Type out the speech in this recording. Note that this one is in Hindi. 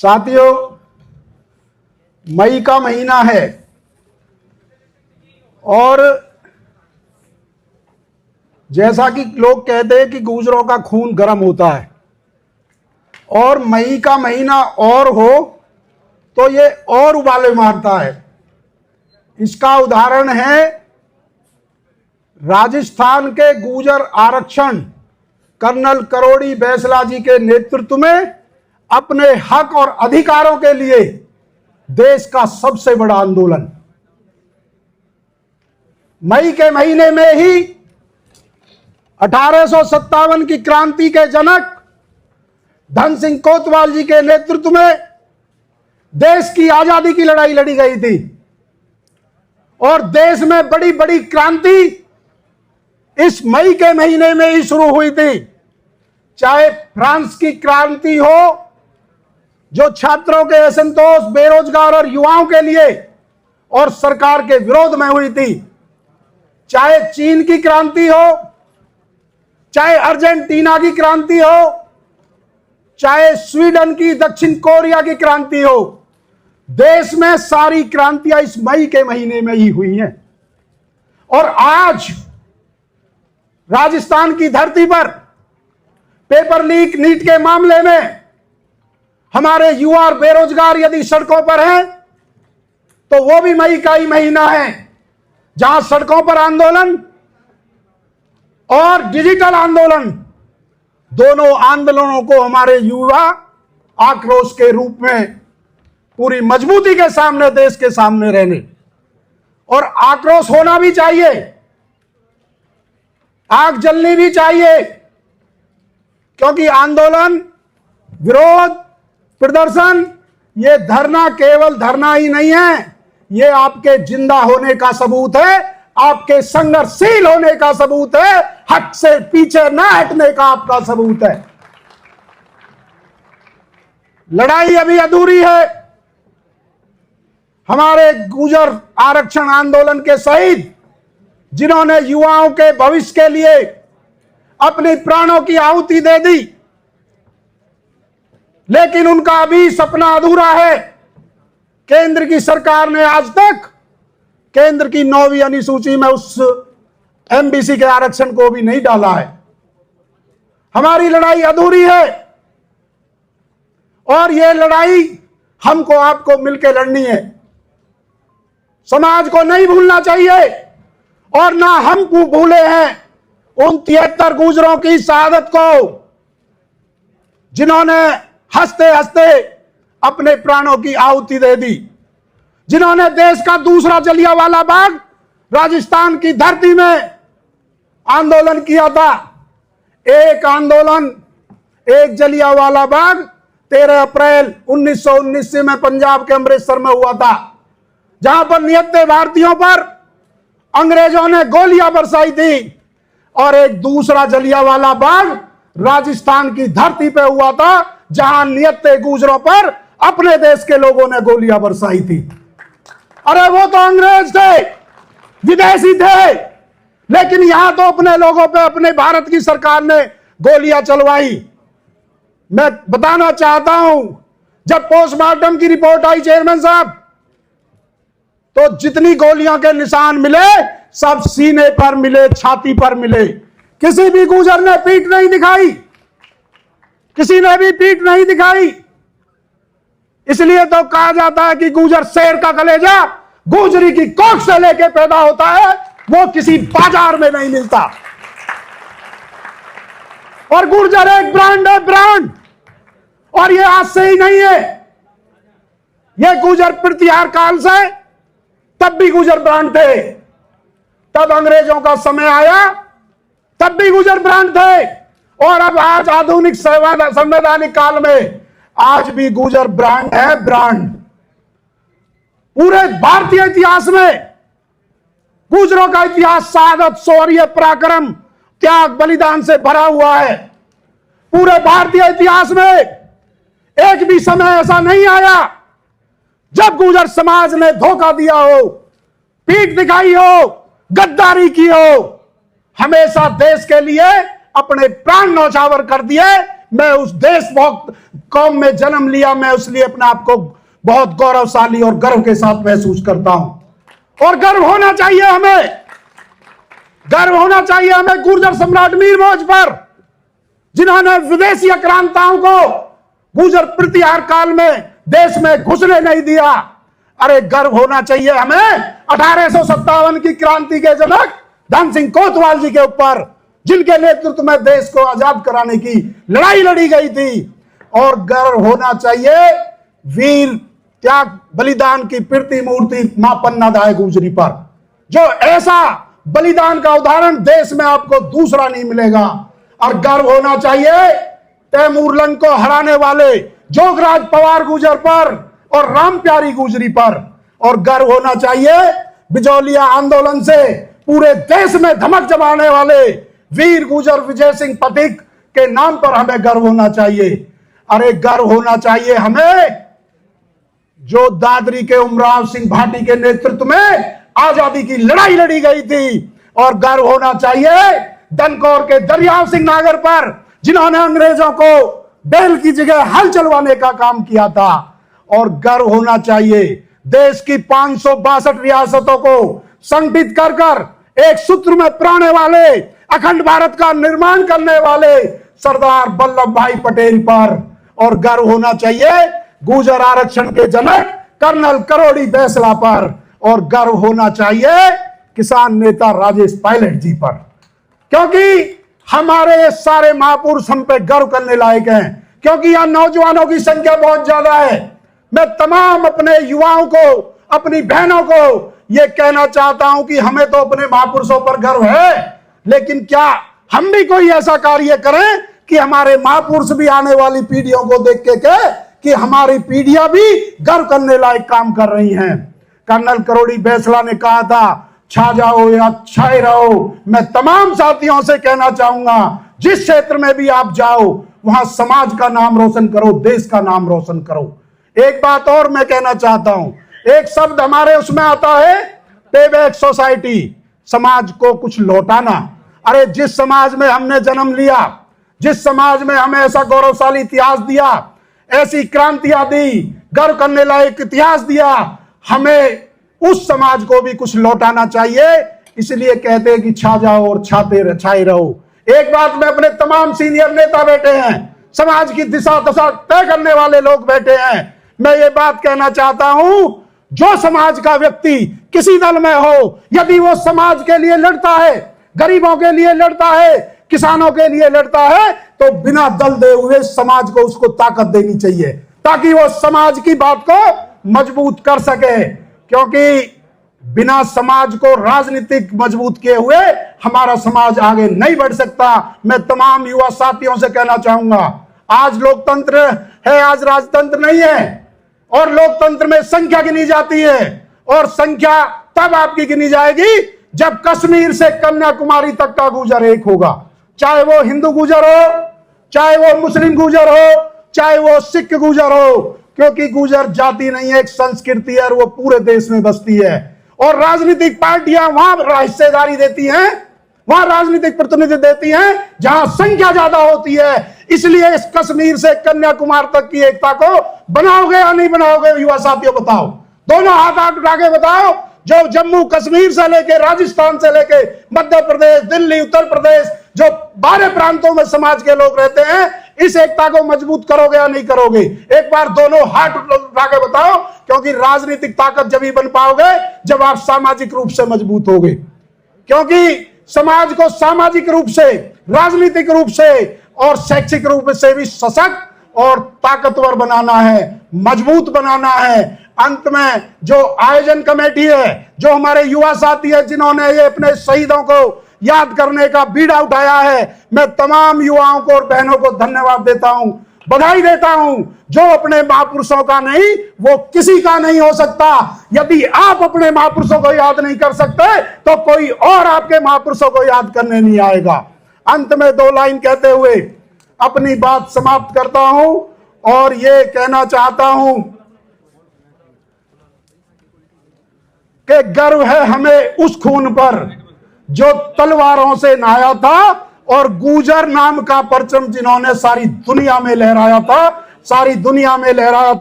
साथियों, मई का महीना है और जैसा कि लोग कहते हैं कि गुजरों का खून गर्म होता है और मई का महीना और हो तो ये और उबाले मारता है। इसका उदाहरण है राजस्थान के गुर्जर आरक्षण कर्नल करोड़ी बैसला जी के नेतृत्व में अपने हक और अधिकारों के लिए देश का सबसे बड़ा आंदोलन। मई के महीने में ही 1857 की क्रांति के जनक धन सिंह कोतवाल जी के नेतृत्व में देश की आजादी की लड़ाई लड़ी गई थी और देश में बड़ी बड़ी क्रांति इस मई के महीने में ही शुरू हुई थी। चाहे फ्रांस की क्रांति हो जो छात्रों के असंतोष, बेरोजगार और युवाओं के लिए और सरकार के विरोध में हुई थी, चाहे चीन की क्रांति हो, चाहे अर्जेंटीना की क्रांति हो, चाहे स्वीडन की, दक्षिण कोरिया की क्रांति हो, देश में सारी क्रांतियां इस मई के महीने में ही हुई हैं। और आज राजस्थान की धरती पर पेपर लीक, नीट के मामले में हमारे युवा और बेरोजगार यदि सड़कों पर हैं तो वो भी मई का ही महीना है जहां सड़कों पर आंदोलन और डिजिटल आंदोलन, दोनों आंदोलनों को हमारे युवा आक्रोश के रूप में पूरी मजबूती के सामने, देश के सामने रहने, और आक्रोश होना भी चाहिए, आग जलनी भी चाहिए, क्योंकि आंदोलन, विरोध, प्रदर्शन, ये धरना केवल धरना ही नहीं है, ये आपके जिंदा होने का सबूत है, आपके संघर्षशील होने का सबूत है, हक से पीछे ना हटने का आपका सबूत है। लड़ाई अभी अधूरी है। हमारे गुर्जर आरक्षण आंदोलन के शहीद जिन्होंने युवाओं के भविष्य के लिए अपने प्राणों की आहुति दे दी, लेकिन उनका अभी सपना अधूरा है। केंद्र की सरकार ने आज तक केंद्र की 9वीं अनुसूची में उस एमबीसी के आरक्षण को भी नहीं डाला है। हमारी लड़ाई अधूरी है और यह लड़ाई हमको आपको मिलकर लड़नी है। समाज को नहीं भूलना चाहिए और ना हम भूले हैं उन 73 गुर्जरों की शहादत को जिन्होंने हंसते हंसते अपने प्राणों की आहुति दे दी, जिन्होंने देश का दूसरा जलियांवाला बाग राजस्थान की धरती में आंदोलन किया था। एक आंदोलन, एक जलियांवाला बाग 13 अप्रैल 1919 में पंजाब के अमृतसर में हुआ था, जहां पर निहत्थे भारतीयों पर अंग्रेजों ने गोलियां बरसाई थी। और एक दूसरा जलियांवाला बाग राजस्थान की धरती पे हुआ था, जहां निहत्थे गुर्जरों पर अपने देश के लोगों ने गोलियां बरसाई थी। अरे वो तो अंग्रेज थे, विदेशी थे, लेकिन यहां तो अपने लोगों पे अपने भारत की सरकार ने गोलियां चलवाई। मैं बताना चाहता हूं, जब पोस्टमार्टम की रिपोर्ट आई चेयरमैन साहब, तो जितनी गोलियों के निशान मिले सब सीने पर मिले, छाती पर मिले। किसी भी गुर्जर ने पीठ नहीं दिखाई, किसी ने भी पीठ नहीं दिखाई। इसलिए तो कहा जाता है कि गुर्जर शेर का कलेजा गुर्जरी की कोख से लेके पैदा होता है, वो किसी बाजार में नहीं मिलता। और गुर्जर एक ब्रांड है, ब्रांड। और ये आज से ही नहीं है, ये गुर्जर प्रतिहार काल से तब भी गुर्जर ब्रांड थे। तब अंग्रेजों का समय आया, तब भी गुर्जर ब्रांड थे। और अब आज आधुनिक संवैधानिक काल में आज भी गुर्जर ब्रांड है, ब्रांड। पूरे भारतीय इतिहास में गुर्जरों का इतिहास शहादत, शौर्य, पराक्रम, त्याग, बलिदान से भरा हुआ है। पूरे भारतीय इतिहास में एक भी समय ऐसा नहीं आया जब गुर्जर समाज ने धोखा दिया हो, पीठ दिखाई हो, गद्दारी की हो। हमेशा देश के लिए अपने प्राण न्यौछावर कर दिए। मैं उस देशभक्त कौम में जन्म लिया, मैं इसलिए अपने आप को बहुत गौरवशाली और गर्व के साथ महसूस करता हूं। और गर्व होना चाहिए हमें, गर्व होना चाहिए हमें गुर्जर सम्राट मीर मौज पर, जिन्होंने विदेशी आक्रांताओं को गुर्जर प्रतिहार काल में देश में घुसने नहीं दिया। अरे गर्व होना चाहिए हमें 1857 की क्रांति के जनक धन सिंह कोतवाल जी के ऊपर, जिनके नेतृत्व में देश को आजाद कराने की लड़ाई लड़ी गई थी। और गर्व होना चाहिए वीर त्याग बलिदान की पीरती मूर्ति मां पन्ना दाई गुजरी पर, जो ऐसा बलिदान का उदाहरण देश में आपको दूसरा नहीं मिलेगा। और गर्व होना चाहिए तैमूर लंग को हराने वाले जोगराज पवार गुजर पर और राम प्यारी गुजरी पर। और गर्व होना चाहिए बिजौलिया आंदोलन से पूरे देश में धमक जमाने वाले वीर गुजर विजय सिंह पथिक के नाम पर हमें गर्व होना चाहिए। अरे गर्व होना चाहिए हमें जो दादरी के उमराव सिंह भाटी के नेतृत्व में आजादी की लड़ाई लड़ी गई थी। और गर्व होना चाहिए दनकौर के दरियाव सिंह नागर पर, जिन्होंने अंग्रेजों को बैल की जगह हल चलवाने का काम किया था। और गर्व होना चाहिए देश की 562 रियासतों को संगठित कर कर एक सूत्र में पिरोने वाले, अखंड भारत का निर्माण करने वाले सरदार वल्लभ भाई पटेल पर। और गर्व होना चाहिए गुर्जर आरक्षण के जनक कर्नल करोड़ी बैसला पर। और गर्व होना चाहिए किसान नेता राजेश पायलट जी पर, क्योंकि हमारे सारे महापुरुष हम पे गर्व करने लायक हैं, क्योंकि यहां नौजवानों की संख्या बहुत ज्यादा है। मैं तमाम अपने युवाओं को, अपनी बहनों को यह कहना चाहता हूं कि हमें तो अपने महापुरुषों पर गर्व है, लेकिन क्या हम भी कोई ऐसा कार्य करें कि हमारे महापुरुष भी आने वाली पीढ़ियों को देख के कहे कि हमारी पीढ़ियां भी गर्व करने लायक काम कर रही हैं। कर्नल करोड़ी बैसला ने कहा था, छा जाओ या छाए रहो। मैं तमाम साथियों से कहना चाहूंगा, जिस क्षेत्र में भी आप जाओ वहां समाज का नाम रोशन करो, देश का नाम रोशन करो। एक बात और मैं कहना चाहता हूं, एक शब्द हमारे उसमें आता है पे बैक सोसाइटी, समाज को कुछ लौटाना। अरे जिस समाज में हमने जन्म लिया, जिस समाज में हमें ऐसा गौरवशाली इतिहास दिया, ऐसी क्रांतियां दी, गर्व करने लायक इतिहास दिया, हमें उस समाज को भी कुछ लौटाना चाहिए। इसलिए कहते हैं कि छा जाओ और छाए रहो। एक बात में अपने तमाम सीनियर नेता बैठे हैं, समाज की दिशा दशा तय करने वाले लोग बैठे हैं, मैं ये बात कहना चाहता हूं, जो समाज का व्यक्ति किसी दल में हो, यदि वो समाज के लिए लड़ता है, गरीबों के लिए लड़ता है, किसानों के लिए लड़ता है, तो बिना दल दे हुए समाज को उसको ताकत देनी चाहिए, ताकि वो समाज की बात को मजबूत कर सके। क्योंकि बिना समाज को राजनीतिक मजबूत किए हुए हमारा समाज आगे नहीं बढ़ सकता। मैं तमाम युवा साथियों से कहना चाहूंगा, आज लोकतंत्र है, आज राजतंत्र नहीं है। और लोकतंत्र में संख्या गिनी जाती है, और संख्या तब आपकी गिनी जाएगी जब कश्मीर से कन्याकुमारी तक का गुर्जर एक होगा, चाहे वो हिंदू गुर्जर हो, चाहे वो मुस्लिम गुर्जर हो, चाहे वो सिख गुर्जर हो। क्योंकि गुर्जर जाति नहीं है, एक संस्कृति है, और वो पूरे देश में बसती है। और राजनीतिक पार्टियां वहां हिस्सेदारी देती हैं, वहां राजनीतिक प्रतिनिधि देती हैं जहां संख्या ज्यादा होती है। इसलिए इस कश्मीर से कन्याकुमारी तक की एकता को बनाओगे या नहीं बनाओगे? युवा साथियों बताओ, दोनों हाथ उठा के बताओ। जो जम्मू कश्मीर से लेके, राजस्थान से लेके, मध्य प्रदेश, दिल्ली, उत्तर प्रदेश, जो 12 प्रांतों में समाज के लोग रहते हैं, इस एकता को मजबूत करोगे या नहीं करोगे? एक बार दोनों हाथ उठा के बताओ, क्योंकि राजनीतिक ताकत जब ही बन पाओगे जब आप सामाजिक रूप से मजबूत होगे। क्योंकि समाज को सामाजिक रूप से, राजनीतिक रूप से और शैक्षिक रूप से भी सशक्त और ताकतवर बनाना है, मजबूत बनाना है। अंत में जो आयोजन कमेटी है, जो हमारे युवा साथी है, जिन्होंने ये अपने शहीदों को याद करने का बीड़ा उठाया है, मैं तमाम युवाओं को और बहनों को धन्यवाद देता हूं, बधाई देता हूं। जो अपने महापुरुषों का नहीं, वो किसी का नहीं हो सकता। यदि आप अपने महापुरुषों को याद नहीं कर सकते, तो कोई और आपके महापुरुषों को याद करने नहीं आएगा। अंत में 2 लाइन कहते हुए अपनी बात समाप्त करता हूं, और ये कहना चाहता हूं कि गर्व है हमें उस खून पर जो तलवारों से नहाया था, और गुर्जर नाम का परचम जिन्होंने सारी दुनिया में लहराया था। सारी दुनिया में लहराया था।